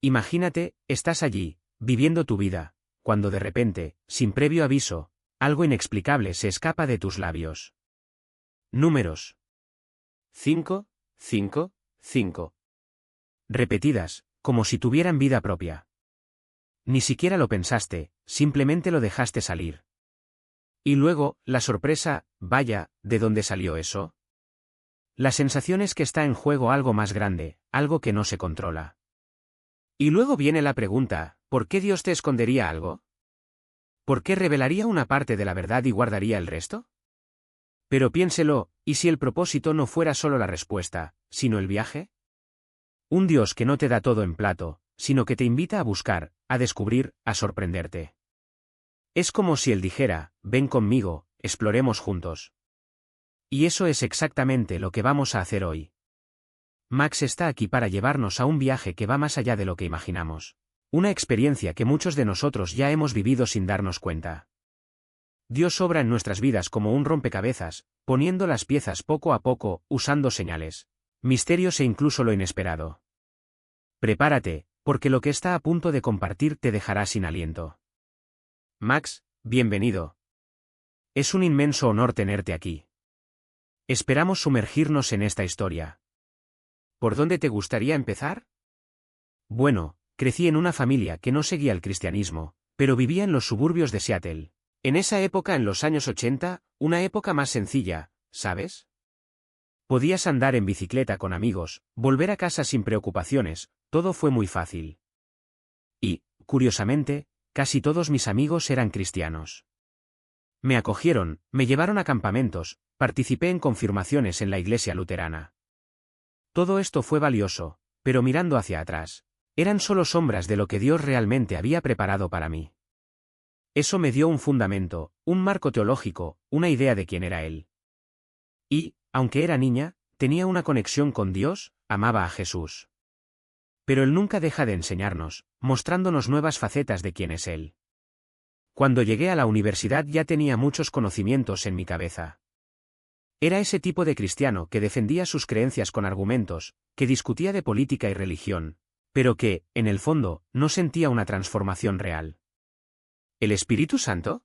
Imagínate, estás allí, viviendo tu vida, cuando de repente, sin previo aviso, algo inexplicable se escapa de tus labios. Números 5, 5, 5. Repetidas, como si tuvieran vida propia. Ni siquiera lo pensaste, simplemente lo dejaste salir. Y luego, la sorpresa, vaya, ¿de dónde salió eso? La sensación es que está en juego algo más grande, algo que no se controla. Y luego viene la pregunta, ¿por qué Dios te escondería algo? ¿Por qué revelaría una parte de la verdad y guardaría el resto? Pero piénselo, ¿y si el propósito no fuera solo la respuesta, sino el viaje? Un Dios que no te da todo en plato, sino que te invita a buscar, a descubrir, a sorprenderte. Es como si Él dijera, ven conmigo, exploremos juntos. Y eso es exactamente lo que vamos a hacer hoy. Max está aquí para llevarnos a un viaje que va más allá de lo que imaginamos. Una experiencia que muchos de nosotros ya hemos vivido sin darnos cuenta. Dios obra en nuestras vidas como un rompecabezas, poniendo las piezas poco a poco, usando señales, misterios e incluso lo inesperado. Prepárate, porque lo que está a punto de compartir te dejará sin aliento. Max, bienvenido. Es un inmenso honor tenerte aquí. Esperamos sumergirnos en esta historia. ¿Por dónde te gustaría empezar? Bueno, crecí en una familia que no seguía el cristianismo, pero vivía en los suburbios de Seattle. En esa época, en los años 80, una época más sencilla, ¿sabes? Podías andar en bicicleta con amigos, volver a casa sin preocupaciones, todo fue muy fácil. Y, curiosamente, casi todos mis amigos eran cristianos. Me acogieron, me llevaron a campamentos, participé en confirmaciones en la iglesia luterana. Todo esto fue valioso, pero mirando hacia atrás, eran solo sombras de lo que Dios realmente había preparado para mí. Eso me dio un fundamento, un marco teológico, una idea de quién era Él. Y, aunque era niña, tenía una conexión con Dios, amaba a Jesús. Pero Él nunca deja de enseñarnos, mostrándonos nuevas facetas de quién es Él. Cuando llegué a la universidad ya tenía muchos conocimientos en mi cabeza. Era ese tipo de cristiano que defendía sus creencias con argumentos, que discutía de política y religión, pero que, en el fondo, no sentía una transformación real. ¿El Espíritu Santo?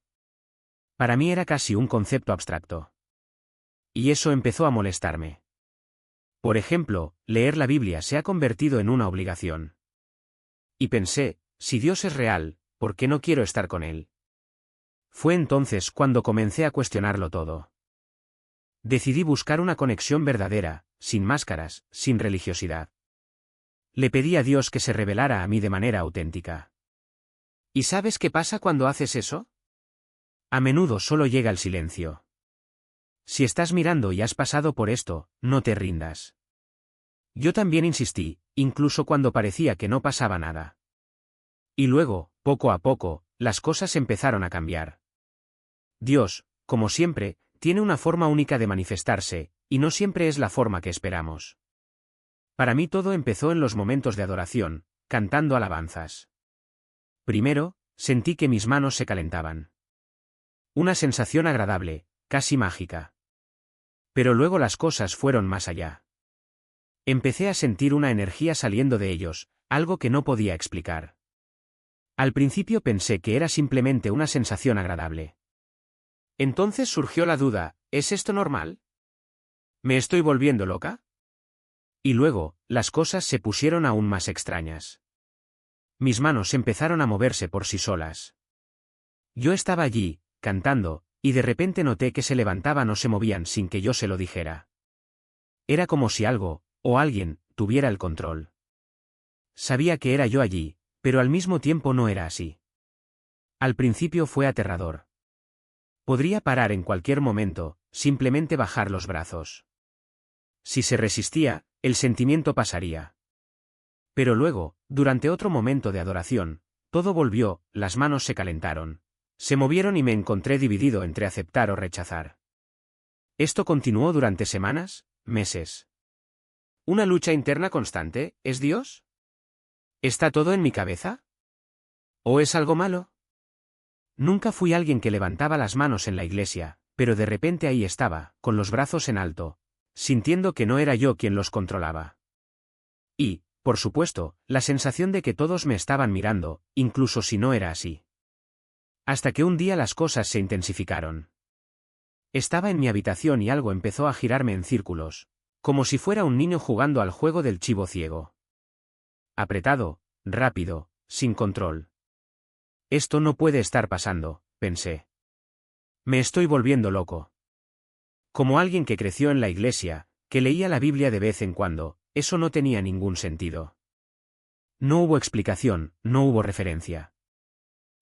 Para mí era casi un concepto abstracto. Y eso empezó a molestarme. Por ejemplo, leer la Biblia se ha convertido en una obligación. Y pensé, si Dios es real, ¿por qué no quiero estar con Él? Fue entonces cuando comencé a cuestionarlo todo. Decidí buscar una conexión verdadera, sin máscaras, sin religiosidad. Le pedí a Dios que se revelara a mí de manera auténtica. ¿Y sabes qué pasa cuando haces eso? A menudo solo llega el silencio. Si estás mirando y has pasado por esto, no te rindas. Yo también insistí, incluso cuando parecía que no pasaba nada. Y luego, poco a poco, las cosas empezaron a cambiar. Dios, como siempre, tiene una forma única de manifestarse, y no siempre es la forma que esperamos. Para mí todo empezó en los momentos de adoración, cantando alabanzas. Primero, sentí que mis manos se calentaban. Una sensación agradable, casi mágica. Pero luego las cosas fueron más allá. Empecé a sentir una energía saliendo de ellos, algo que no podía explicar. Al principio pensé que era simplemente una sensación agradable. Entonces surgió la duda, ¿es esto normal? ¿Me estoy volviendo loca? Y luego, las cosas se pusieron aún más extrañas. Mis manos empezaron a moverse por sí solas. Yo estaba allí, cantando, y de repente noté que se levantaban o se movían sin que yo se lo dijera. Era como si algo, o alguien, tuviera el control. Sabía que era yo allí, pero al mismo tiempo no era así. Al principio fue aterrador. Podría parar en cualquier momento, simplemente bajar los brazos. Si se resistía, el sentimiento pasaría. Pero luego, durante otro momento de adoración, todo volvió, las manos se calentaron. Se movieron y me encontré dividido entre aceptar o rechazar. Esto continuó durante semanas, meses. ¿Una lucha interna constante, es Dios? ¿Está todo en mi cabeza? ¿O es algo malo? Nunca fui alguien que levantaba las manos en la iglesia, pero de repente ahí estaba, con los brazos en alto, sintiendo que no era yo quien los controlaba. Y, por supuesto, la sensación de que todos me estaban mirando, incluso si no era así. Hasta que un día las cosas se intensificaron. Estaba en mi habitación y algo empezó a girarme en círculos, como si fuera un niño jugando al juego del chivo ciego. Apretado, rápido, sin control. Esto no puede estar pasando, pensé. Me estoy volviendo loco. Como alguien que creció en la iglesia, que leía la Biblia de vez en cuando, eso no tenía ningún sentido. No hubo explicación, no hubo referencia.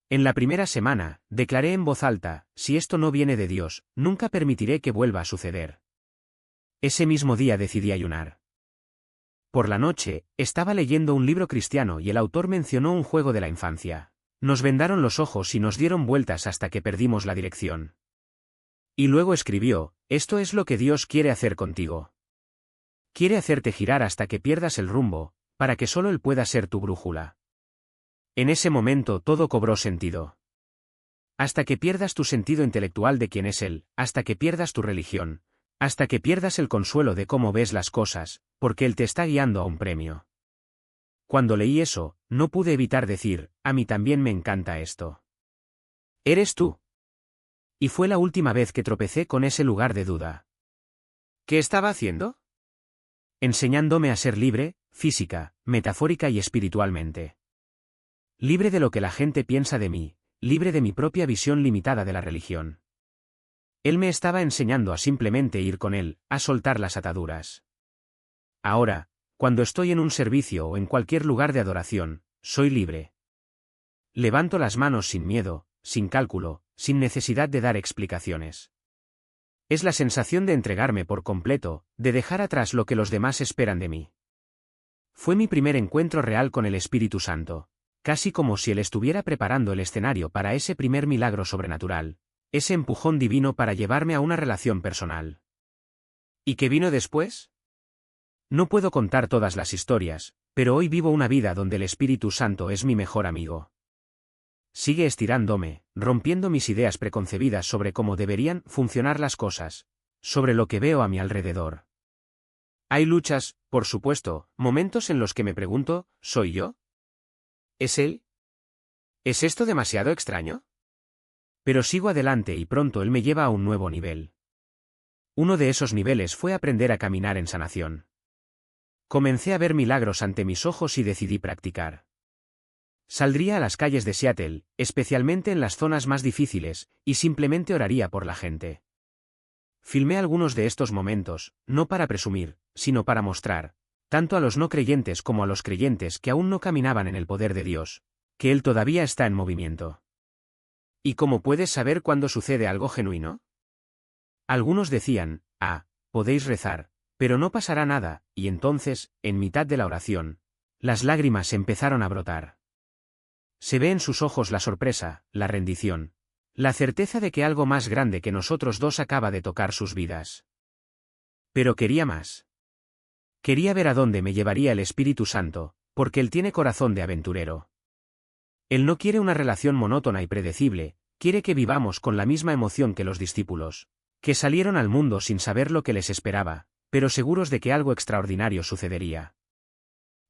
En la primera semana, declaré en voz alta, si esto no viene de Dios, nunca permitiré que vuelva a suceder. Ese mismo día decidí ayunar. Por la noche, estaba leyendo un libro cristiano y el autor mencionó un juego de la infancia. Nos vendaron los ojos y nos dieron vueltas hasta que perdimos la dirección. Y luego escribió, esto es lo que Dios quiere hacer contigo. Quiere hacerte girar hasta que pierdas el rumbo, para que solo Él pueda ser tu brújula. En ese momento todo cobró sentido. Hasta que pierdas tu sentido intelectual de quién es Él, hasta que pierdas tu religión, hasta que pierdas el consuelo de cómo ves las cosas, porque Él te está guiando a un premio. Cuando leí eso, no pude evitar decir, a mí también me encanta esto. ¿Eres tú? Y fue la última vez que tropecé con ese lugar de duda. ¿Qué estaba haciendo? Enseñándome a ser libre, física, metafórica y espiritualmente. Libre de lo que la gente piensa de mí, libre de mi propia visión limitada de la religión. Él me estaba enseñando a simplemente ir con Él, a soltar las ataduras. Ahora, cuando estoy en un servicio o en cualquier lugar de adoración, soy libre. Levanto las manos sin miedo, sin cálculo, sin necesidad de dar explicaciones. Es la sensación de entregarme por completo, de dejar atrás lo que los demás esperan de mí. Fue mi primer encuentro real con el Espíritu Santo, casi como si Él estuviera preparando el escenario para ese primer milagro sobrenatural, ese empujón divino para llevarme a una relación personal. ¿Y qué vino después? No puedo contar todas las historias, pero hoy vivo una vida donde el Espíritu Santo es mi mejor amigo. Sigue estirándome, rompiendo mis ideas preconcebidas sobre cómo deberían funcionar las cosas, sobre lo que veo a mi alrededor. Hay luchas, por supuesto, momentos en los que me pregunto, ¿soy yo? ¿Es Él? ¿Es esto demasiado extraño? Pero sigo adelante y pronto Él me lleva a un nuevo nivel. Uno de esos niveles fue aprender a caminar en sanación. Comencé a ver milagros ante mis ojos y decidí practicar. Saldría a las calles de Seattle, especialmente en las zonas más difíciles, y simplemente oraría por la gente. Filmé algunos de estos momentos, no para presumir, sino para mostrar, tanto a los no creyentes como a los creyentes que aún no caminaban en el poder de Dios, que Él todavía está en movimiento. ¿Y cómo puedes saber cuándo sucede algo genuino? Algunos decían, podéis rezar, pero no pasará nada, y entonces, en mitad de la oración, las lágrimas empezaron a brotar. Se ve en sus ojos la sorpresa, la rendición, la certeza de que algo más grande que nosotros dos acaba de tocar sus vidas. Pero quería más. Quería ver a dónde me llevaría el Espíritu Santo, porque Él tiene corazón de aventurero. Él no quiere una relación monótona y predecible, quiere que vivamos con la misma emoción que los discípulos, que salieron al mundo sin saber lo que les esperaba, pero seguros de que algo extraordinario sucedería.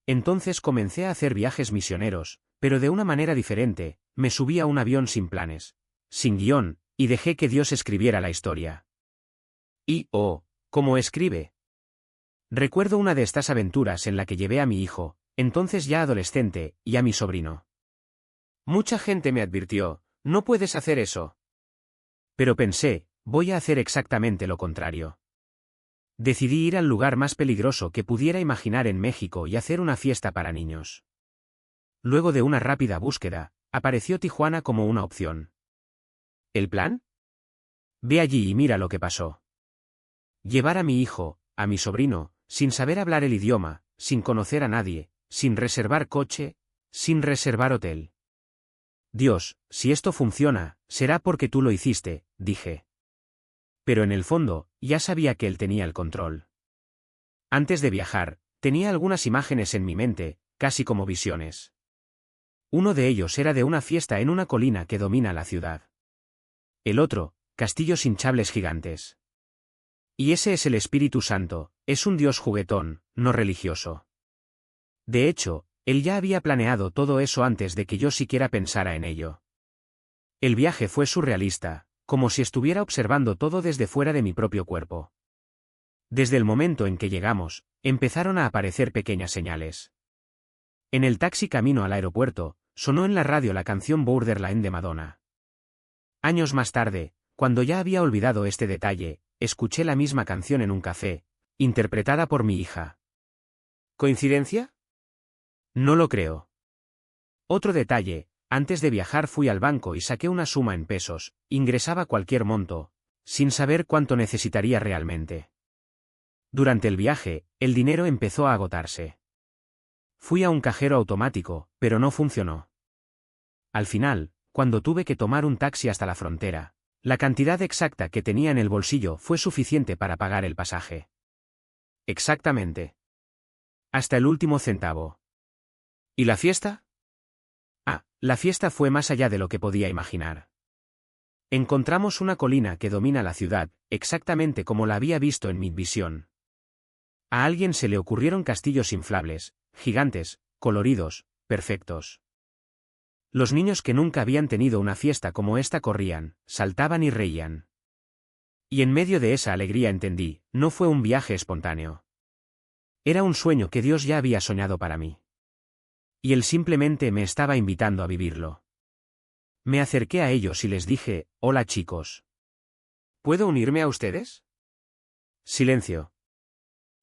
Entonces comencé a hacer viajes misioneros, pero de una manera diferente, me subí a un avión sin planes, sin guión, y dejé que Dios escribiera la historia. Y, ¿cómo escribe? Recuerdo una de estas aventuras en la que llevé a mi hijo, entonces ya adolescente, y a mi sobrino. Mucha gente me advirtió, no puedes hacer eso. Pero pensé, voy a hacer exactamente lo contrario. Decidí ir al lugar más peligroso que pudiera imaginar en México y hacer una fiesta para niños. Luego de una rápida búsqueda, apareció Tijuana como una opción. ¿El plan? Ve allí y mira lo que pasó. Llevar a mi hijo, a mi sobrino, sin saber hablar el idioma, sin conocer a nadie, sin reservar coche, sin reservar hotel. Dios, si esto funciona, será porque tú lo hiciste, dije. Pero en el fondo, ya sabía que Él tenía el control. Antes de viajar, tenía algunas imágenes en mi mente, casi como visiones. Uno de ellos era de una fiesta en una colina que domina la ciudad. El otro, castillos hinchables gigantes. Y ese es el Espíritu Santo, es un Dios juguetón, no religioso. De hecho, él ya había planeado todo eso antes de que yo siquiera pensara en ello. El viaje fue surrealista, como si estuviera observando todo desde fuera de mi propio cuerpo. Desde el momento en que llegamos, empezaron a aparecer pequeñas señales. En el taxi camino al aeropuerto, sonó en la radio la canción Borderline de Madonna. Años más tarde, cuando ya había olvidado este detalle, escuché la misma canción en un café, interpretada por mi hija. ¿Coincidencia? No lo creo. Otro detalle, antes de viajar fui al banco y saqué una suma en pesos, ingresaba cualquier monto, sin saber cuánto necesitaría realmente. Durante el viaje, el dinero empezó a agotarse. Fui a un cajero automático, pero no funcionó. Al final, cuando tuve que tomar un taxi hasta la frontera, la cantidad exacta que tenía en el bolsillo fue suficiente para pagar el pasaje. Exactamente. Hasta el último centavo. ¿Y la fiesta? La fiesta fue más allá de lo que podía imaginar. Encontramos una colina que domina la ciudad, exactamente como la había visto en mi visión. A alguien se le ocurrieron castillos inflables, gigantes, coloridos, perfectos. Los niños que nunca habían tenido una fiesta como esta corrían, saltaban y reían. Y en medio de esa alegría entendí, no fue un viaje espontáneo. Era un sueño que Dios ya había soñado para mí. Y Él simplemente me estaba invitando a vivirlo. Me acerqué a ellos y les dije, «Hola chicos. ¿Puedo unirme a ustedes?» Silencio.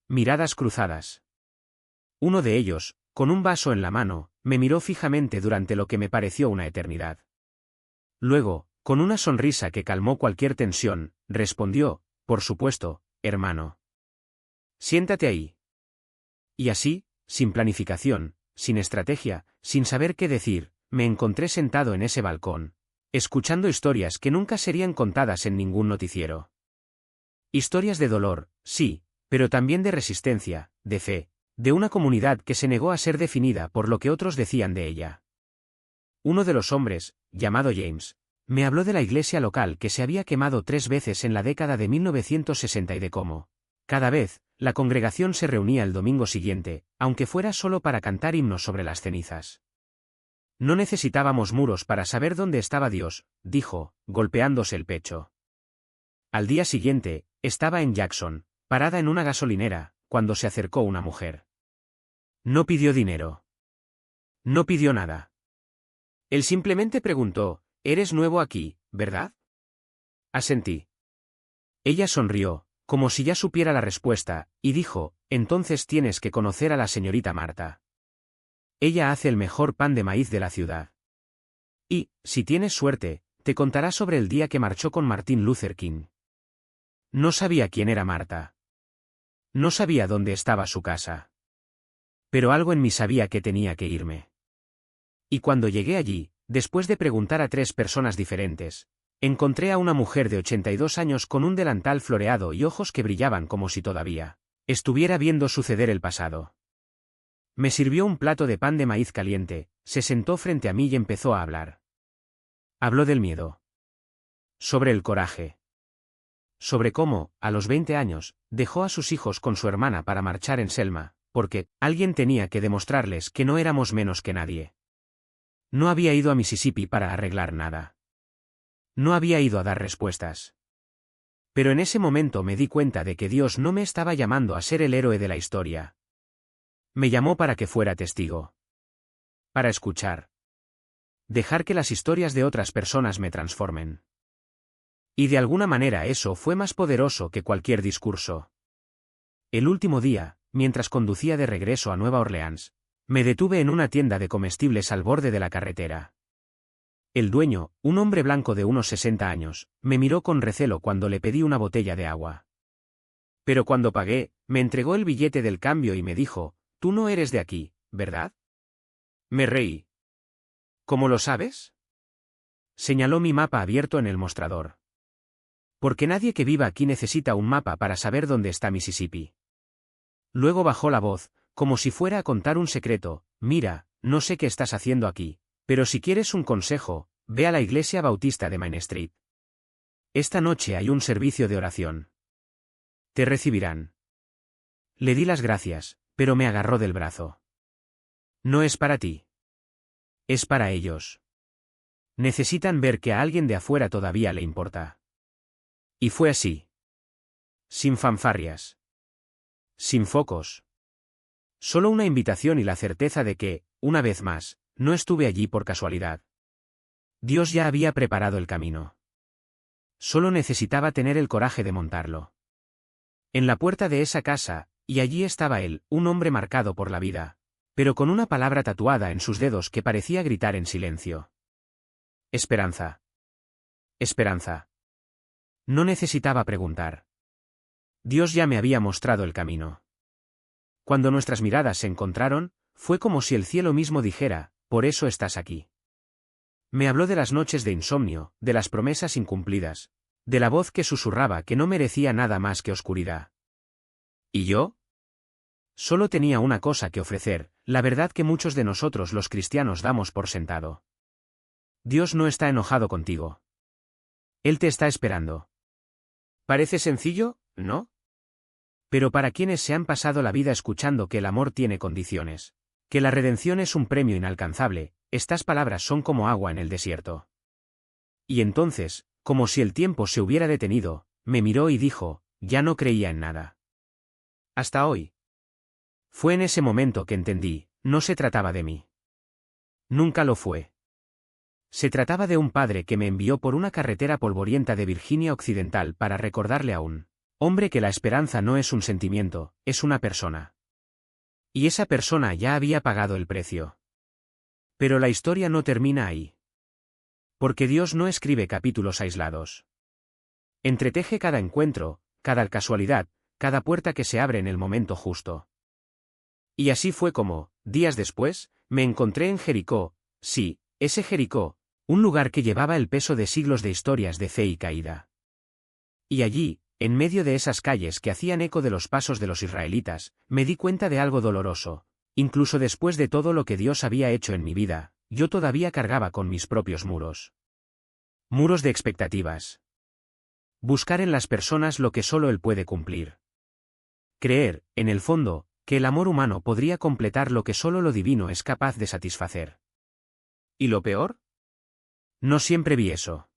Miradas cruzadas. Uno de ellos, con un vaso en la mano, me miró fijamente durante lo que me pareció una eternidad. Luego, con una sonrisa que calmó cualquier tensión, respondió, «Por supuesto, hermano. Siéntate ahí». Y así, sin planificación, sin estrategia, sin saber qué decir, me encontré sentado en ese balcón, escuchando historias que nunca serían contadas en ningún noticiero. Historias de dolor, sí, pero también de resistencia, de fe, de una comunidad que se negó a ser definida por lo que otros decían de ella. Uno de los hombres, llamado James, me habló de la iglesia local que se había quemado 3 veces en la década de 1960 y de cómo, cada vez, la congregación se reunía el domingo siguiente, aunque fuera solo para cantar himnos sobre las cenizas. No necesitábamos muros para saber dónde estaba Dios, dijo, golpeándose el pecho. Al día siguiente, estaba en Jackson, parada en una gasolinera, cuando se acercó una mujer. No pidió dinero. No pidió nada. Él simplemente preguntó, «¿Eres nuevo aquí, verdad?» Asentí. Ella sonrió, como si ya supiera la respuesta, y dijo, «Entonces tienes que conocer a la señorita Marta. Ella hace el mejor pan de maíz de la ciudad. Y, si tienes suerte, te contará sobre el día que marchó con Martin Luther King». No sabía quién era Marta. No sabía dónde estaba su casa. Pero algo en mí sabía que tenía que irme. Y cuando llegué allí, después de preguntar a 3 personas diferentes, encontré a una mujer de 82 años con un delantal floreado y ojos que brillaban como si todavía estuviera viendo suceder el pasado. Me sirvió un plato de pan de maíz caliente, se sentó frente a mí y empezó a hablar. Habló del miedo. Sobre el coraje. Sobre cómo, a los 20 años, dejó a sus hijos con su hermana para marchar en Selma, porque alguien tenía que demostrarles que no éramos menos que nadie. No había ido a Mississippi para arreglar nada. No había ido a dar respuestas. Pero en ese momento me di cuenta de que Dios no me estaba llamando a ser el héroe de la historia. Me llamó para que fuera testigo. Para escuchar. Dejar que las historias de otras personas me transformen. Y de alguna manera eso fue más poderoso que cualquier discurso. El último día, mientras conducía de regreso a Nueva Orleans, me detuve en una tienda de comestibles al borde de la carretera. El dueño, un hombre blanco de unos 60 años, me miró con recelo cuando le pedí una botella de agua. Pero cuando pagué, me entregó el billete del cambio y me dijo, «Tú no eres de aquí, ¿verdad?» Me reí. «¿Cómo lo sabes?» Señaló mi mapa abierto en el mostrador. Porque nadie que viva aquí necesita un mapa para saber dónde está Mississippi. Luego bajó la voz, como si fuera a contar un secreto, «Mira, no sé qué estás haciendo aquí, pero si quieres un consejo, ve a la iglesia bautista de Main Street. Esta noche hay un servicio de oración. Te recibirán». Le di las gracias, pero me agarró del brazo. No es para ti. Es para ellos. Necesitan ver que a alguien de afuera todavía le importa. Y fue así. Sin fanfarrias. Sin focos. Solo una invitación y la certeza de que, una vez más, no estuve allí por casualidad. Dios ya había preparado el camino. Solo necesitaba tener el coraje de montarlo. En la puerta de esa casa, y allí estaba él, un hombre marcado por la vida, pero con una palabra tatuada en sus dedos que parecía gritar en silencio. Esperanza. Esperanza. No necesitaba preguntar. Dios ya me había mostrado el camino. Cuando nuestras miradas se encontraron, fue como si el cielo mismo dijera, por eso estás aquí. Me habló de las noches de insomnio, de las promesas incumplidas, de la voz que susurraba que no merecía nada más que oscuridad. ¿Y yo? Solo tenía una cosa que ofrecer, la verdad que muchos de nosotros los cristianos damos por sentado. Dios no está enojado contigo. Él te está esperando. Parece sencillo, ¿no? Pero para quienes se han pasado la vida escuchando que el amor tiene condiciones, que la redención es un premio inalcanzable, estas palabras son como agua en el desierto. Y entonces, como si el tiempo se hubiera detenido, me miró y dijo, ya no creía en nada. Hasta hoy. Fue en ese momento que entendí, no se trataba de mí. Nunca lo fue. Se trataba de un padre que me envió por una carretera polvorienta de Virginia Occidental para recordarle a un hombre que la esperanza no es un sentimiento, es una persona. Y esa persona ya había pagado el precio. Pero la historia no termina ahí. Porque Dios no escribe capítulos aislados. Entreteje cada encuentro, cada casualidad, cada puerta que se abre en el momento justo. Y así fue como, días después, me encontré en Jericó, sí, ese Jericó, un lugar que llevaba el peso de siglos de historias de fe y caída. Y allí, en medio de esas calles que hacían eco de los pasos de los israelitas, me di cuenta de algo doloroso. Incluso después de todo lo que Dios había hecho en mi vida, yo todavía cargaba con mis propios muros. Muros de expectativas. Buscar en las personas lo que solo Él puede cumplir. Creer, en el fondo, que el amor humano podría completar lo que solo lo divino es capaz de satisfacer. ¿Y lo peor? No siempre vi eso.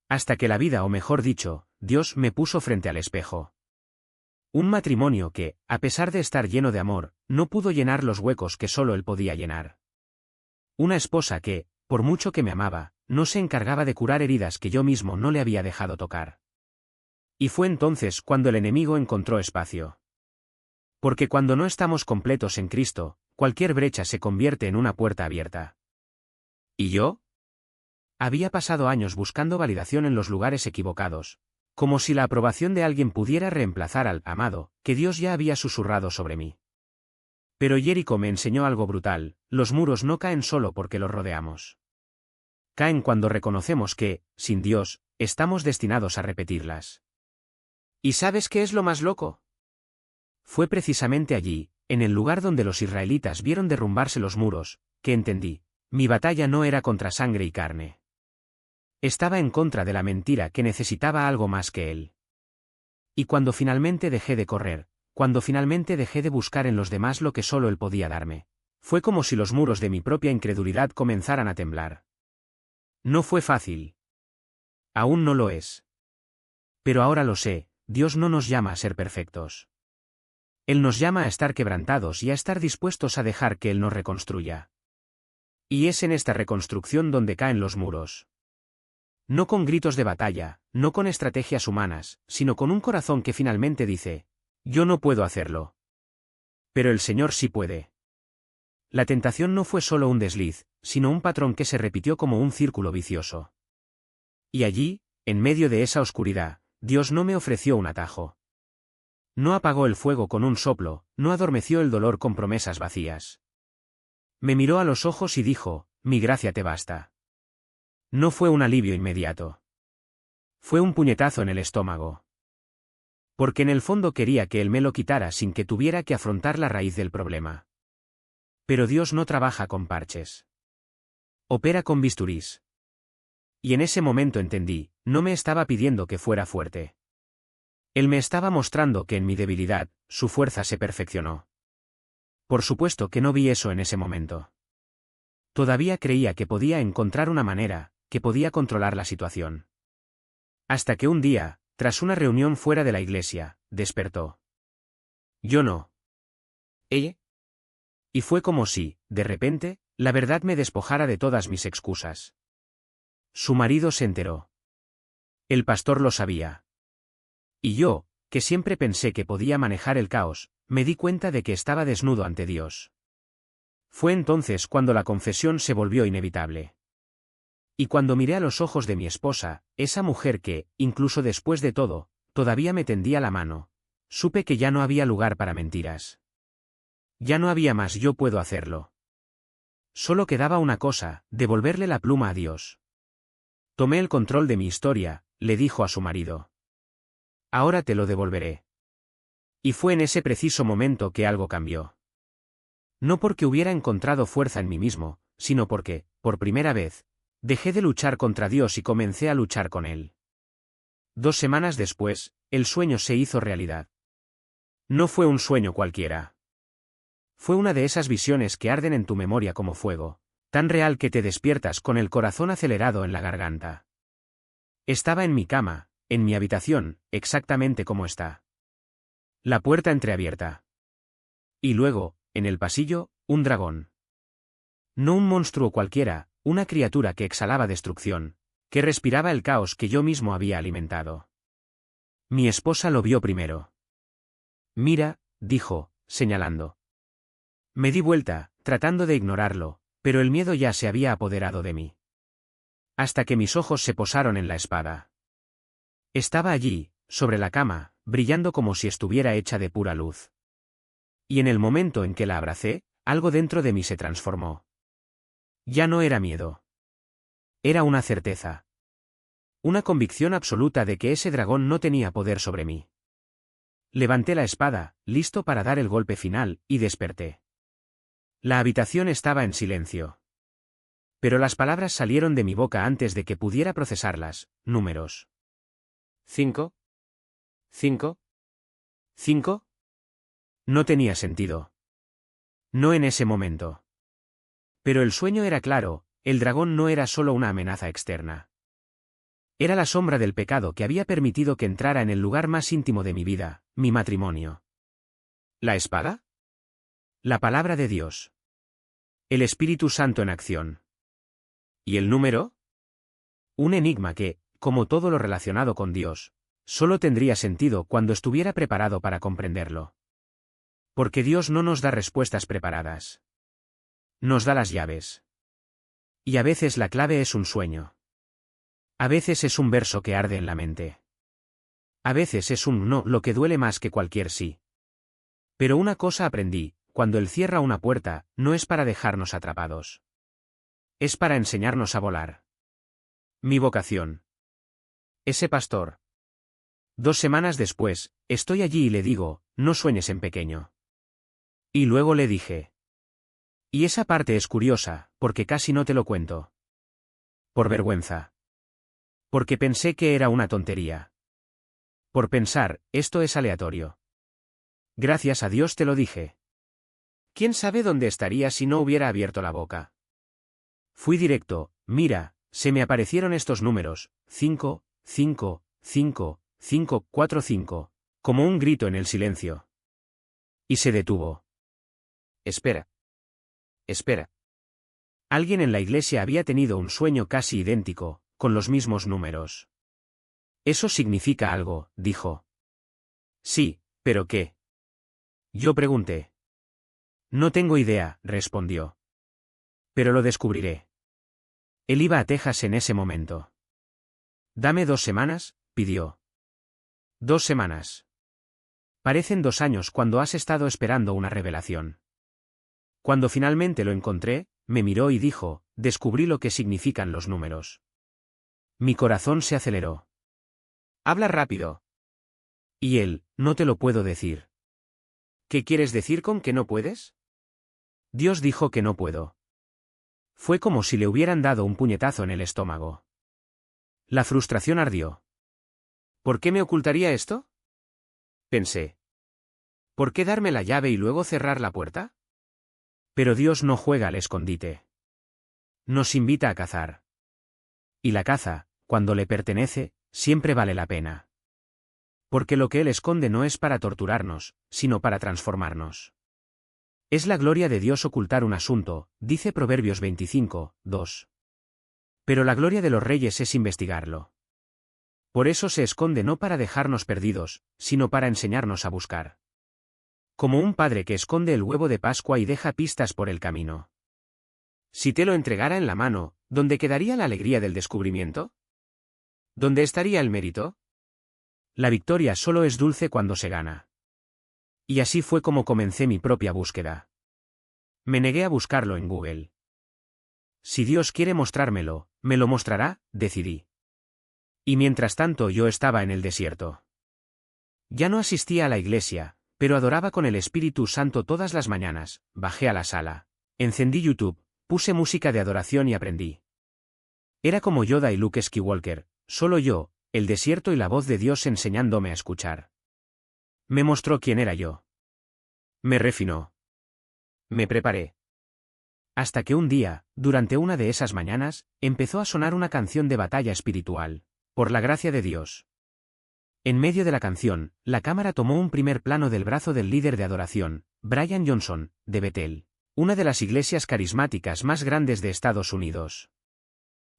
Hasta que la vida, o mejor dicho, Dios me puso frente al espejo. Un matrimonio que, a pesar de estar lleno de amor, no pudo llenar los huecos que solo Él podía llenar. Una esposa que, por mucho que me amaba, no se encargaba de curar heridas que yo mismo no le había dejado tocar. Y fue entonces cuando el enemigo encontró espacio. Porque cuando no estamos completos en Cristo, cualquier brecha se convierte en una puerta abierta. ¿Y yo? Había pasado años buscando validación en los lugares equivocados, como si la aprobación de alguien pudiera reemplazar al amado, que Dios ya había susurrado sobre mí. Pero Jericó me enseñó algo brutal, los muros no caen solo porque los rodeamos. Caen cuando reconocemos que, sin Dios, estamos destinados a repetirlas. ¿Y sabes qué es lo más loco? Fue precisamente allí, en el lugar donde los israelitas vieron derrumbarse los muros, que entendí, mi batalla no era contra sangre y carne. Estaba en contra de la mentira que necesitaba algo más que Él. Y cuando finalmente dejé de correr, cuando finalmente dejé de buscar en los demás lo que solo Él podía darme, fue como si los muros de mi propia incredulidad comenzaran a temblar. No fue fácil. Aún no lo es. Pero ahora lo sé, Dios no nos llama a ser perfectos. Él nos llama a estar quebrantados y a estar dispuestos a dejar que Él nos reconstruya. Y es en esta reconstrucción donde caen los muros. No con gritos de batalla, no con estrategias humanas, sino con un corazón que finalmente dice, yo no puedo hacerlo. Pero el Señor sí puede. La tentación no fue solo un desliz, sino un patrón que se repitió como un círculo vicioso. Y allí, en medio de esa oscuridad, Dios no me ofreció un atajo. No apagó el fuego con un soplo, no adormeció el dolor con promesas vacías. Me miró a los ojos y dijo, mi gracia te basta. No fue un alivio inmediato. Fue un puñetazo en el estómago. Porque en el fondo quería que Él me lo quitara sin que tuviera que afrontar la raíz del problema. Pero Dios no trabaja con parches. Opera con bisturís. Y en ese momento entendí, no me estaba pidiendo que fuera fuerte. Él me estaba mostrando que en mi debilidad, su fuerza se perfeccionó. Por supuesto que no vi eso en ese momento. Todavía creía que podía encontrar una manera, que podía controlar la situación. Hasta que un día, tras una reunión fuera de la iglesia, despertó. Yo no. ¿Ella? Y fue como si, de repente, la verdad me despojara de todas mis excusas. Su marido se enteró. El pastor lo sabía. Y yo, que siempre pensé que podía manejar el caos, me di cuenta de que estaba desnudo ante Dios. Fue entonces cuando la confesión se volvió inevitable. Y cuando miré a los ojos de mi esposa, esa mujer que, incluso después de todo, todavía me tendía la mano, supe que ya no había lugar para mentiras. Ya no había más, yo puedo hacerlo. Solo quedaba una cosa, devolverle la pluma a Dios. Tomé el control de mi historia, le dijo a su marido. Ahora te lo devolveré. Y fue en ese preciso momento que algo cambió. No porque hubiera encontrado fuerza en mí mismo, sino porque, por primera vez, dejé de luchar contra Dios y comencé a luchar con Él. 2 semanas después, el sueño se hizo realidad. No fue un sueño cualquiera. Fue una de esas visiones que arden en tu memoria como fuego, tan real que te despiertas con el corazón acelerado en la garganta. Estaba en mi cama, en mi habitación, exactamente como está. La puerta entreabierta. Y luego, en el pasillo, un dragón. No un monstruo cualquiera, una criatura que exhalaba destrucción, que respiraba el caos que yo mismo había alimentado. Mi esposa lo vio primero. Mira, dijo, señalando. Me di vuelta, tratando de ignorarlo, pero el miedo ya se había apoderado de mí. Hasta que mis ojos se posaron en la espada. Estaba allí, sobre la cama, brillando como si estuviera hecha de pura luz. Y en el momento en que la abracé, algo dentro de mí se transformó. Ya no era miedo. Era una certeza. Una convicción absoluta de que ese dragón no tenía poder sobre mí. Levanté la espada, listo para dar el golpe final, y desperté. La habitación estaba en silencio. Pero las palabras salieron de mi boca antes de que pudiera procesarlas. Números. 5. 5. 5. No tenía sentido. No en ese momento. Pero el sueño era claro, el dragón no era solo una amenaza externa. Era la sombra del pecado que había permitido que entrara en el lugar más íntimo de mi vida, mi matrimonio. ¿La espada? La palabra de Dios. El Espíritu Santo en acción. ¿Y el número? Un enigma que, como todo lo relacionado con Dios, solo tendría sentido cuando estuviera preparado para comprenderlo. Porque Dios no nos da respuestas preparadas. Nos da las llaves. Y a veces la clave es un sueño. A veces es un verso que arde en la mente. A veces es un no lo que duele más que cualquier sí. Pero una cosa aprendí, cuando Él cierra una puerta, no es para dejarnos atrapados. Es para enseñarnos a volar. Mi vocación. Ese pastor. 2 semanas después, estoy allí y le digo, no sueñes en pequeño. Y luego le dije. Y esa parte es curiosa, porque casi no te lo cuento. Por vergüenza. Porque pensé que era una tontería. Por pensar, esto es aleatorio. Gracias a Dios te lo dije. ¿Quién sabe dónde estaría si no hubiera abierto la boca? Fui directo, mira, se me aparecieron estos números, 5, 5, 5, 5, 4, 5, como un grito en el silencio. Y se detuvo. Espera. Espera. Alguien en la iglesia había tenido un sueño casi idéntico, con los mismos números. Eso significa algo, dijo. Sí, ¿pero qué? Yo pregunté. No tengo idea, respondió. Pero lo descubriré. Él iba a Texas en ese momento. Dame 2 semanas, pidió. 2 semanas. Parecen 2 años cuando has estado esperando una revelación. Cuando finalmente lo encontré, me miró y dijo, descubrí lo que significan los números. Mi corazón se aceleró. Habla rápido. Y él, no te lo puedo decir. ¿Qué quieres decir con que no puedes? Dios dijo que no puedo. Fue como si le hubieran dado un puñetazo en el estómago. La frustración ardió. ¿Por qué me ocultaría esto? Pensé. ¿Por qué darme la llave y luego cerrar la puerta? Pero Dios no juega al escondite. Nos invita a cazar. Y la caza, cuando le pertenece, siempre vale la pena. Porque lo que Él esconde no es para torturarnos, sino para transformarnos. Es la gloria de Dios ocultar un asunto, dice Proverbios 25, 2. Pero la gloria de los reyes es investigarlo. Por eso se esconde no para dejarnos perdidos, sino para enseñarnos a buscar. Como un padre que esconde el huevo de Pascua y deja pistas por el camino. Si te lo entregara en la mano, ¿dónde quedaría la alegría del descubrimiento? ¿Dónde estaría el mérito? La victoria solo es dulce cuando se gana. Y así fue como comencé mi propia búsqueda. Me negué a buscarlo en Google. Si Dios quiere mostrármelo, me lo mostrará, decidí. Y mientras tanto yo estaba en el desierto. Ya no asistía a la iglesia, pero adoraba con el Espíritu Santo todas las mañanas. Bajé a la sala, encendí YouTube, puse música de adoración y aprendí. Era como Yoda y Luke Skywalker, solo yo, el desierto y la voz de Dios enseñándome a escuchar. Me mostró quién era yo. Me refinó. Me preparé. Hasta que un día, durante una de esas mañanas, empezó a sonar una canción de batalla espiritual, por la gracia de Dios. En medio de la canción, la cámara tomó un primer plano del brazo del líder de adoración, Brian Johnson, de Bethel, una de las iglesias carismáticas más grandes de Estados Unidos.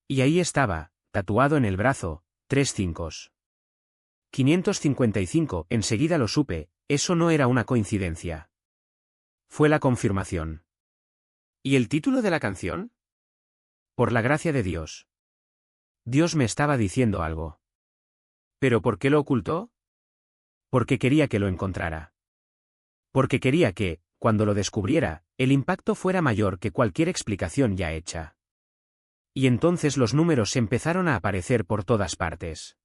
Y ahí estaba, tatuado en el brazo, 3 cincos. 555, enseguida lo supe, eso no era una coincidencia. Fue la confirmación. ¿Y el título de la canción? Por la gracia de Dios. Dios me estaba diciendo algo. ¿Pero por qué lo ocultó? Porque quería que lo encontrara. Porque quería que, cuando lo descubriera, el impacto fuera mayor que cualquier explicación ya hecha. Y entonces los números empezaron a aparecer por todas partes.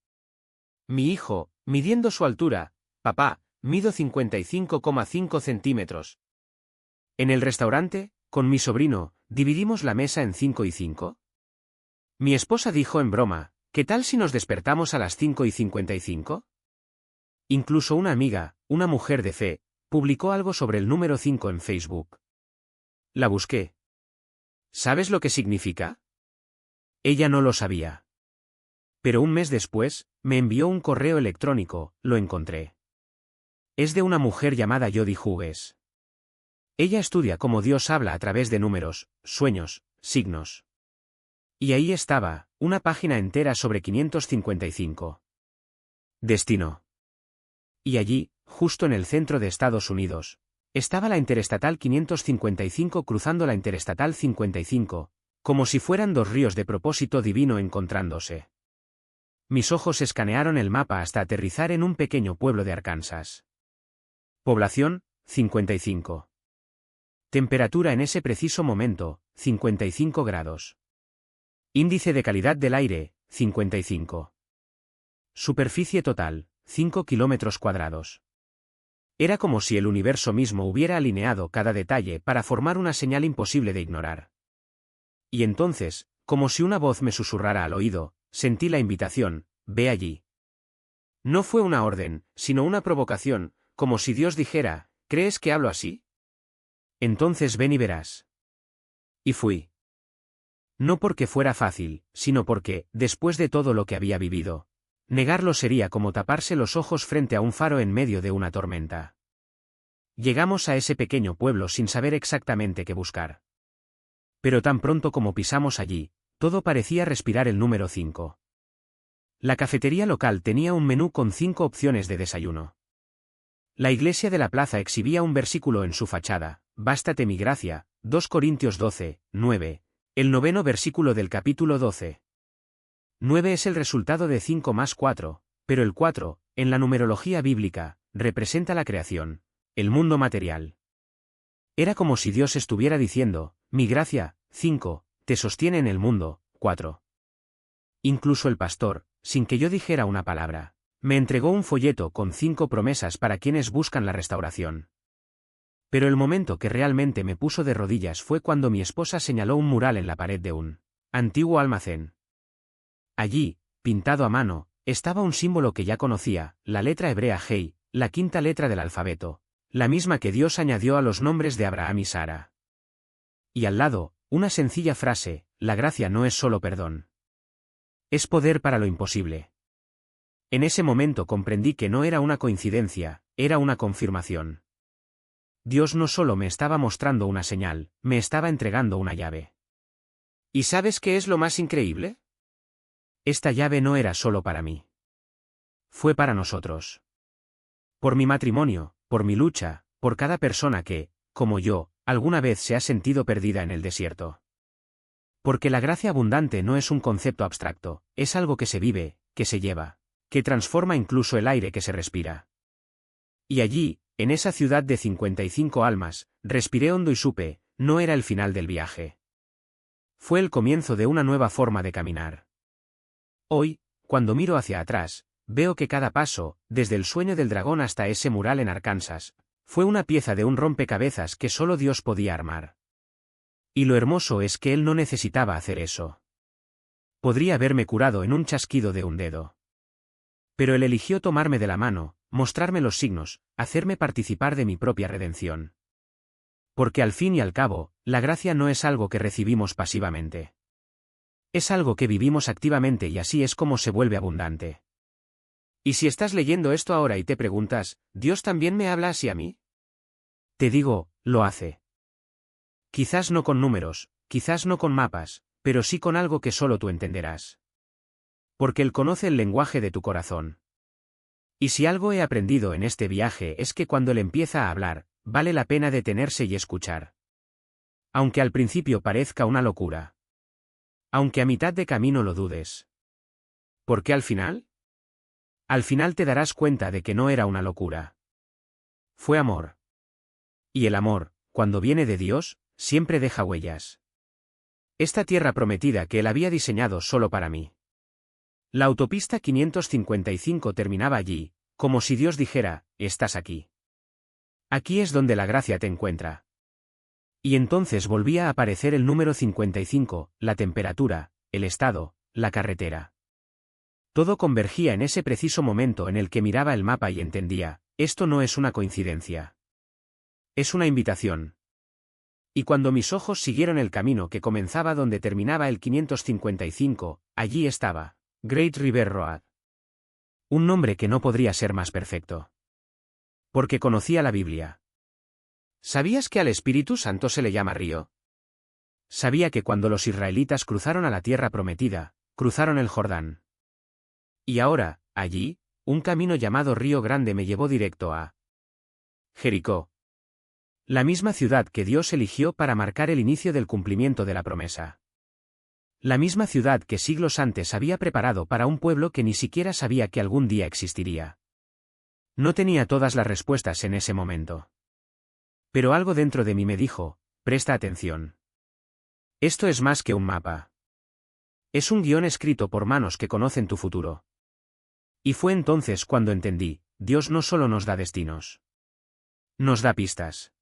Mi hijo, midiendo su altura, papá, mido 55,5 centímetros. En el restaurante, con mi sobrino, dividimos la mesa en 5 y 5. Mi esposa dijo en broma, ¿qué tal si nos despertamos a las 5:55? Incluso una amiga, una mujer de fe, publicó algo sobre el número 5 en Facebook. La busqué. ¿Sabes lo que significa? Ella no lo sabía. Pero un mes después, me envió un correo electrónico, lo encontré. Es de una mujer llamada Jody Hughes. Ella estudia cómo Dios habla a través de números, sueños, signos. Y ahí estaba, una página entera sobre 555. Destino. Y allí, justo en el centro de Estados Unidos, estaba la Interestatal 555 cruzando la Interestatal 55, como si fueran dos ríos de propósito divino encontrándose. Mis ojos escanearon el mapa hasta aterrizar en un pequeño pueblo de Arkansas. Población, 55. Temperatura en ese preciso momento, 55 grados. Índice de calidad del aire, 55. Superficie total, 5 kilómetros cuadrados. Era como si el universo mismo hubiera alineado cada detalle para formar una señal imposible de ignorar. Y entonces, como si una voz me susurrara al oído, sentí la invitación, ve allí. No fue una orden, sino una provocación, como si Dios dijera, ¿crees que hablo así? Entonces ven y verás. Y fui. No porque fuera fácil, sino porque, después de todo lo que había vivido, negarlo sería como taparse los ojos frente a un faro en medio de una tormenta. Llegamos a ese pequeño pueblo sin saber exactamente qué buscar. Pero tan pronto como pisamos allí, todo parecía respirar el número 5. La cafetería local tenía un menú con 5 opciones de desayuno. La iglesia de la plaza exhibía un versículo en su fachada, bástate mi gracia, 2 Corintios 12, 9, el 9º versículo del capítulo 12. 9 es el resultado de 5 más 4, pero el 4, en la numerología bíblica, representa la creación, el mundo material. Era como si Dios estuviera diciendo, mi gracia, 5, te sostiene en el mundo, 4. Incluso el pastor, sin que yo dijera una palabra, me entregó un folleto con 5 promesas para quienes buscan la restauración. Pero el momento que realmente me puso de rodillas fue cuando mi esposa señaló un mural en la pared de un antiguo almacén. Allí, pintado a mano, estaba un símbolo que ya conocía, la letra hebrea Hei, la 5ª letra del alfabeto, la misma que Dios añadió a los nombres de Abraham y Sara. Y al lado, una sencilla frase: la gracia no es solo perdón. Es poder para lo imposible. En ese momento comprendí que no era una coincidencia, era una confirmación. Dios no solo me estaba mostrando una señal, me estaba entregando una llave. ¿Y sabes qué es lo más increíble? Esta llave no era solo para mí. Fue para nosotros. Por mi matrimonio, por mi lucha, por cada persona que, como yo, alguna vez se ha sentido perdida en el desierto. Porque la gracia abundante no es un concepto abstracto, es algo que se vive, que se lleva, que transforma incluso el aire que se respira. Y allí, en esa ciudad de 55 almas, respiré hondo y supe, no era el final del viaje. Fue el comienzo de una nueva forma de caminar. Hoy, cuando miro hacia atrás, veo que cada paso, desde el sueño del dragón hasta ese mural en Arkansas, fue una pieza de un rompecabezas que solo Dios podía armar. Y lo hermoso es que Él no necesitaba hacer eso. Podría haberme curado en un chasquido de un dedo. Pero Él eligió tomarme de la mano, mostrarme los signos, hacerme participar de mi propia redención. Porque al fin y al cabo, la gracia no es algo que recibimos pasivamente. Es algo que vivimos activamente y así es como se vuelve abundante. Y si estás leyendo esto ahora y te preguntas, ¿Dios también me habla así a mí? Te digo, lo hace. Quizás no con números, quizás no con mapas, pero sí con algo que solo tú entenderás. Porque Él conoce el lenguaje de tu corazón. Y si algo he aprendido en este viaje es que cuando Él empieza a hablar, vale la pena detenerse y escuchar. Aunque al principio parezca una locura. Aunque a mitad de camino lo dudes. ¿Por qué al final? Al final te darás cuenta de que no era una locura. Fue amor. Y el amor, cuando viene de Dios, siempre deja huellas. Esta tierra prometida que Él había diseñado solo para mí. La autopista 555 terminaba allí, como si Dios dijera, estás aquí. Aquí es donde la gracia te encuentra. Y entonces volvía a aparecer el número 55, la temperatura, el estado, la carretera. Todo convergía en ese preciso momento en el que miraba el mapa y entendía, esto no es una coincidencia. Es una invitación. Y cuando mis ojos siguieron el camino que comenzaba donde terminaba el 555, allí estaba, Great River Road. Un nombre que no podría ser más perfecto. Porque conocía la Biblia. ¿Sabías que al Espíritu Santo se le llama río? Sabía que cuando los israelitas cruzaron a la tierra prometida, cruzaron el Jordán. Y ahora, allí, un camino llamado Río Grande me llevó directo a Jericó. La misma ciudad que Dios eligió para marcar el inicio del cumplimiento de la promesa. La misma ciudad que siglos antes había preparado para un pueblo que ni siquiera sabía que algún día existiría. No tenía todas las respuestas en ese momento. Pero algo dentro de mí me dijo, presta atención. Esto es más que un mapa. Es un guión escrito por manos que conocen tu futuro. Y fue entonces cuando entendí, Dios no solo nos da destinos. Nos da pistas.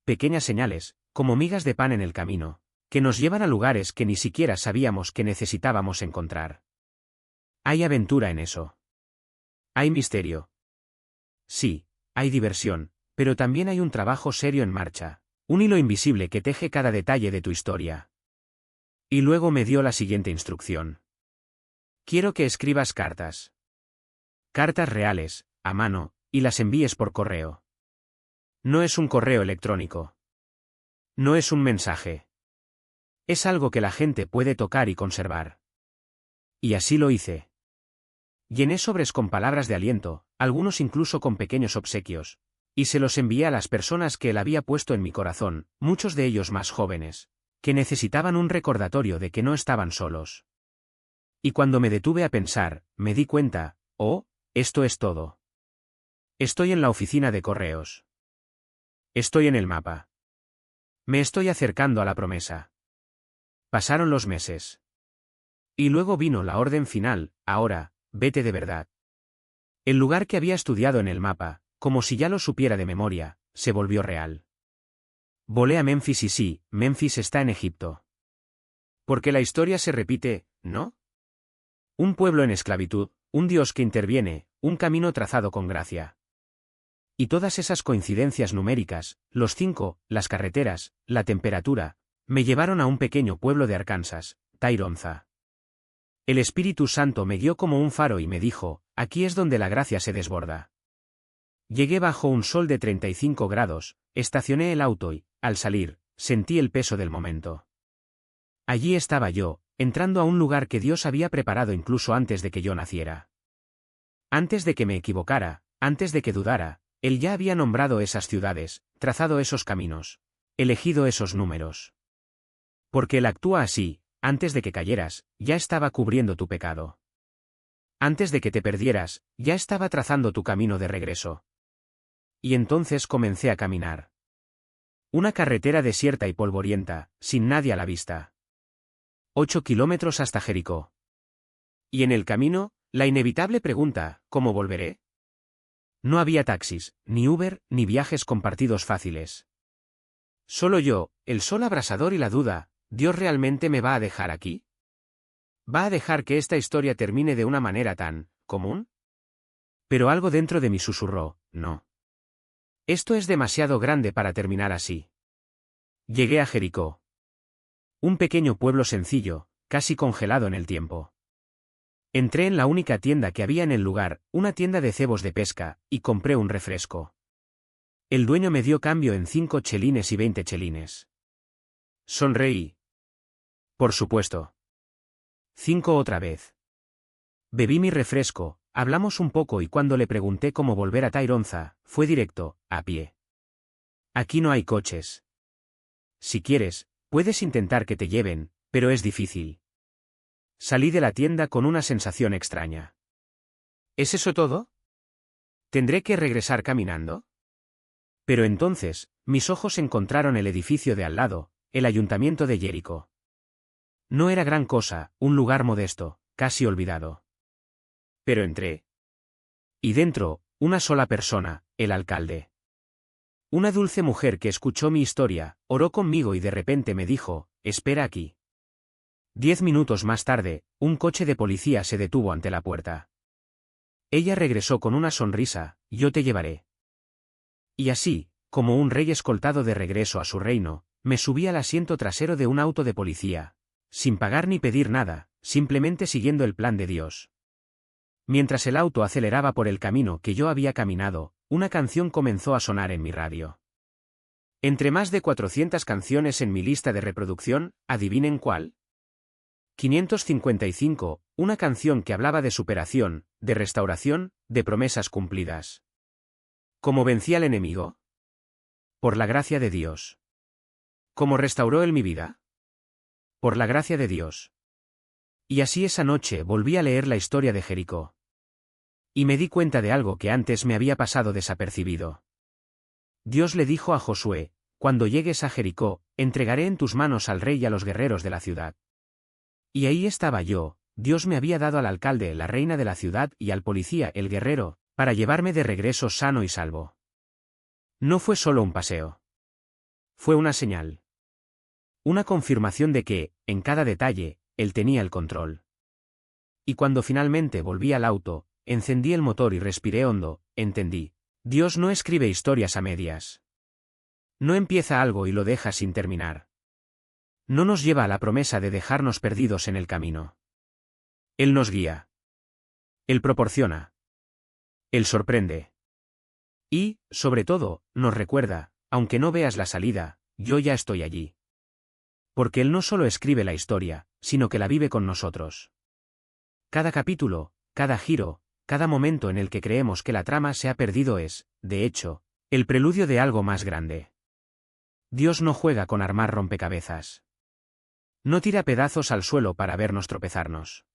Pequeñas señales, como migas de pan en el camino, que nos llevan a lugares que ni siquiera sabíamos que necesitábamos encontrar. Hay aventura en eso. Hay misterio. Sí, hay diversión, pero también hay un trabajo serio en marcha, un hilo invisible que teje cada detalle de tu historia. Y luego me dio la siguiente instrucción. Quiero que escribas cartas. Cartas reales, a mano, y las envíes por correo. No es un correo electrónico. No es un mensaje. Es algo que la gente puede tocar y conservar. Y así lo hice. Llené sobres con palabras de aliento, algunos incluso con pequeños obsequios, y se los envié a las personas que Él había puesto en mi corazón, muchos de ellos más jóvenes, que necesitaban un recordatorio de que no estaban solos. Y cuando me detuve a pensar, me di cuenta, oh, esto es todo. Estoy en la oficina de correos. Estoy en el mapa. Me estoy acercando a la promesa. Pasaron los meses. Y luego vino la orden final, ahora, vete de verdad. El lugar que había estudiado en el mapa, como si ya lo supiera de memoria, se volvió real. Volé a Memphis y sí, Memphis está en Egipto. Porque la historia se repite, ¿no? Un pueblo en esclavitud, un Dios que interviene, un camino trazado con gracia. Y todas esas coincidencias numéricas, los 5, las carreteras, la temperatura, me llevaron a un pequeño pueblo de Arkansas, Tyronza. El Espíritu Santo me guió como un faro y me dijo, aquí es donde la gracia se desborda. Llegué bajo un sol de 35 grados, estacioné el auto y, al salir, sentí el peso del momento. Allí estaba yo, entrando a un lugar que Dios había preparado incluso antes de que yo naciera. Antes de que me equivocara, antes de que dudara, Él ya había nombrado esas ciudades, trazado esos caminos, elegido esos números. Porque Él actúa así, antes de que cayeras, ya estaba cubriendo tu pecado. Antes de que te perdieras, ya estaba trazando tu camino de regreso. Y entonces comencé a caminar. Una carretera desierta y polvorienta, sin nadie a la vista. 8 kilómetros hasta Jericó. Y en el camino, la inevitable pregunta, ¿cómo volveré? No había taxis, ni Uber, ni viajes compartidos fáciles. Solo yo, el sol abrasador y la duda, ¿Dios realmente me va a dejar aquí? ¿Va a dejar que esta historia termine de una manera tan común? Pero algo dentro de mí susurró, no. Esto es demasiado grande para terminar así. Llegué a Jericó. Un pequeño pueblo sencillo, casi congelado en el tiempo. Entré en la única tienda que había en el lugar, una tienda de cebos de pesca, y compré un refresco. El dueño me dio cambio en 5 chelines y 20 chelines. Sonreí. Por supuesto. 5 otra vez. Bebí mi refresco, hablamos un poco y cuando le pregunté cómo volver a Tyronza, fue directo, a pie. Aquí no hay coches. Si quieres, puedes intentar que te lleven, pero es difícil. Salí de la tienda con una sensación extraña. ¿Es eso todo? ¿Tendré que regresar caminando? Pero entonces, mis ojos encontraron el edificio de al lado, el ayuntamiento de Jericó. No era gran cosa, un lugar modesto, casi olvidado. Pero entré. Y dentro, una sola persona, el alcalde. Una dulce mujer que escuchó mi historia, oró conmigo y de repente me dijo, espera aquí. 10 minutos más tarde, un coche de policía se detuvo ante la puerta. Ella regresó con una sonrisa, yo te llevaré. Y así, como un rey escoltado de regreso a su reino, me subí al asiento trasero de un auto de policía, sin pagar ni pedir nada, simplemente siguiendo el plan de Dios. Mientras el auto aceleraba por el camino que yo había caminado, una canción comenzó a sonar en mi radio. Entre más de 400 canciones en mi lista de reproducción, ¿adivinen cuál? 555, una canción que hablaba de superación, de restauración, de promesas cumplidas. ¿Cómo vencí al enemigo? Por la gracia de Dios. ¿Cómo restauró él mi vida? Por la gracia de Dios. Y así esa noche volví a leer la historia de Jericó. Y me di cuenta de algo que antes me había pasado desapercibido. Dios le dijo a Josué, cuando llegues a Jericó, entregaré en tus manos al rey y a los guerreros de la ciudad. Y ahí estaba yo, Dios me había dado al alcalde, la reina de la ciudad, y al policía, el guerrero, para llevarme de regreso sano y salvo. No fue solo un paseo. Fue una señal. Una confirmación de que, en cada detalle, él tenía el control. Y cuando finalmente volví al auto, encendí el motor y respiré hondo, entendí. Dios no escribe historias a medias. No empieza algo y lo deja sin terminar. No nos lleva a la promesa de dejarnos perdidos en el camino. Él nos guía. Él proporciona. Él sorprende. Y, sobre todo, nos recuerda, aunque no veas la salida, yo ya estoy allí. Porque Él no solo escribe la historia, sino que la vive con nosotros. Cada capítulo, cada giro, cada momento en el que creemos que la trama se ha perdido es, de hecho, el preludio de algo más grande. Dios no juega con armar rompecabezas. No tira pedazos al suelo para vernos tropezarnos.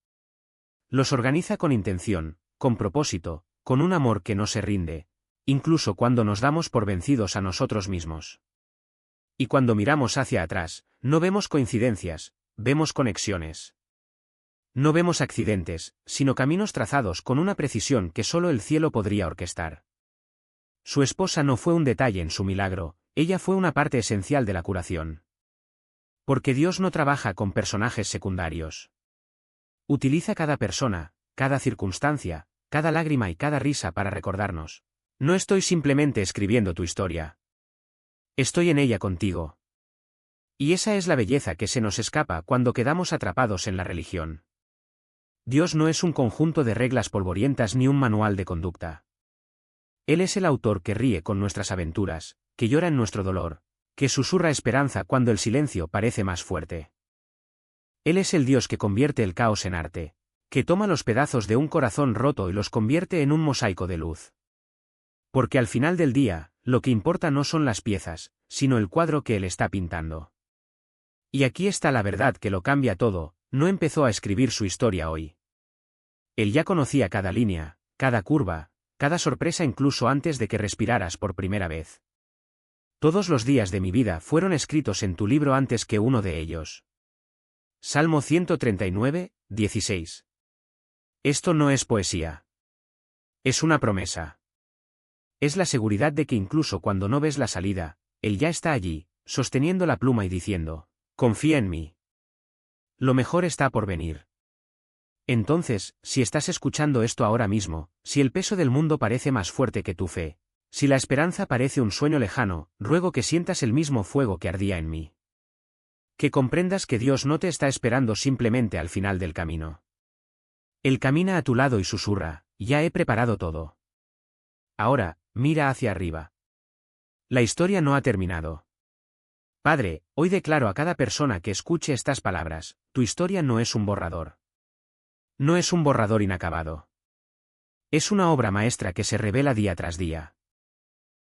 Los organiza con intención, con propósito, con un amor que no se rinde, incluso cuando nos damos por vencidos a nosotros mismos. Y cuando miramos hacia atrás, no vemos coincidencias, vemos conexiones. No vemos accidentes, sino caminos trazados con una precisión que solo el cielo podría orquestar. Su esposa no fue un detalle en su milagro, ella fue una parte esencial de la curación. Porque Dios no trabaja con personajes secundarios. Utiliza cada persona, cada circunstancia, cada lágrima y cada risa para recordarnos. No estoy simplemente escribiendo tu historia. Estoy en ella contigo. Y esa es la belleza que se nos escapa cuando quedamos atrapados en la religión. Dios no es un conjunto de reglas polvorientas ni un manual de conducta. Él es el autor que ríe con nuestras aventuras, que llora en nuestro dolor, que susurra esperanza cuando el silencio parece más fuerte. Él es el Dios que convierte el caos en arte, que toma los pedazos de un corazón roto y los convierte en un mosaico de luz. Porque al final del día, lo que importa no son las piezas, sino el cuadro que Él está pintando. Y aquí está la verdad que lo cambia todo, no empezó a escribir su historia hoy. Él ya conocía cada línea, cada curva, cada sorpresa incluso antes de que respiraras por primera vez. Todos los días de mi vida fueron escritos en tu libro antes que uno de ellos. Salmo 139, 16. Esto no es poesía. Es una promesa. Es la seguridad de que incluso cuando no ves la salida, Él ya está allí, sosteniendo la pluma y diciendo, confía en mí. Lo mejor está por venir. Entonces, si estás escuchando esto ahora mismo, si el peso del mundo parece más fuerte que tu fe, si la esperanza parece un sueño lejano, ruego que sientas el mismo fuego que ardía en mí. Que comprendas que Dios no te está esperando simplemente al final del camino. Él camina a tu lado y susurra, ya he preparado todo. Ahora, mira hacia arriba. La historia no ha terminado. Padre, hoy declaro a cada persona que escuche estas palabras, tu historia no es un borrador. No es un borrador inacabado. Es una obra maestra que se revela día tras día.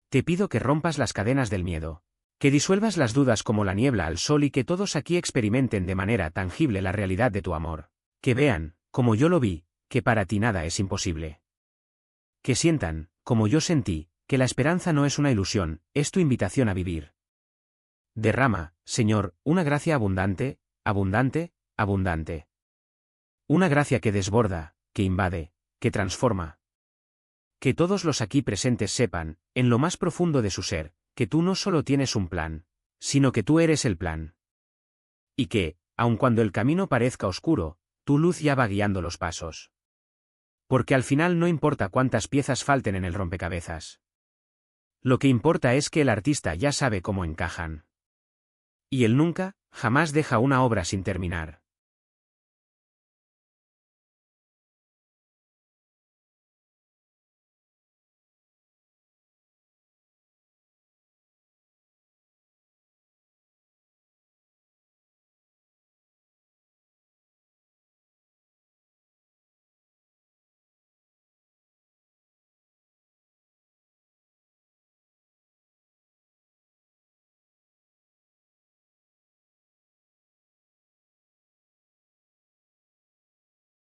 Te pido que rompas las cadenas del miedo, que disuelvas las dudas como la niebla al sol y que todos aquí experimenten de manera tangible la realidad de tu amor, que vean, como yo lo vi, que para ti nada es imposible. Que sientan, como yo sentí, que la esperanza no es una ilusión, es tu invitación a vivir. Derrama, Señor, una gracia abundante, abundante, abundante. Una gracia que desborda, que invade, que transforma. Que todos los aquí presentes sepan, en lo más profundo de su ser, que tú no solo tienes un plan, sino que tú eres el plan. Y que, aun cuando el camino parezca oscuro, tu luz ya va guiando los pasos. Porque al final no importa cuántas piezas falten en el rompecabezas. Lo que importa es que el artista ya sabe cómo encajan. Y él nunca, jamás deja una obra sin terminar.